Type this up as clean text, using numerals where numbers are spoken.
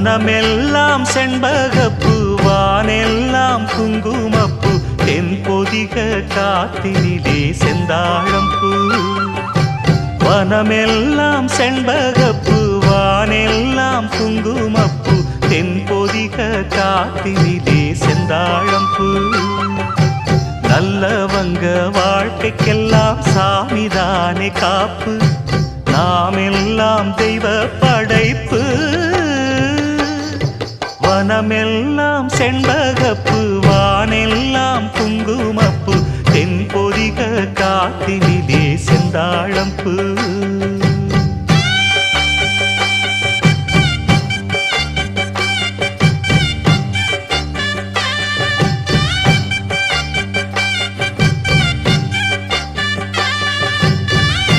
வனமெல்லாம் செண்பகப்பூ வானெல்லாம் குங்குமப்பூ தென்பொதிக காத்தினிலே செந்தாழம்பூ வனமெல்லாம் செண்பகப்பூ வானெல்லாம் குங்குமப்பூ தென்பொதிக காத்தினிலே செந்தாழம்பூ நல்லவங்க வாழ்க்கைக்கெல்லாம் சாமிதானே காப்பு நாமெல்லாம் தெய்வ படைப்பு வனமெல்லாம் செண்பகப்பூ வானெல்லாம் குங்குமப்பூ தென்பொதிக காத்தினிலே செந்தாழம்பூ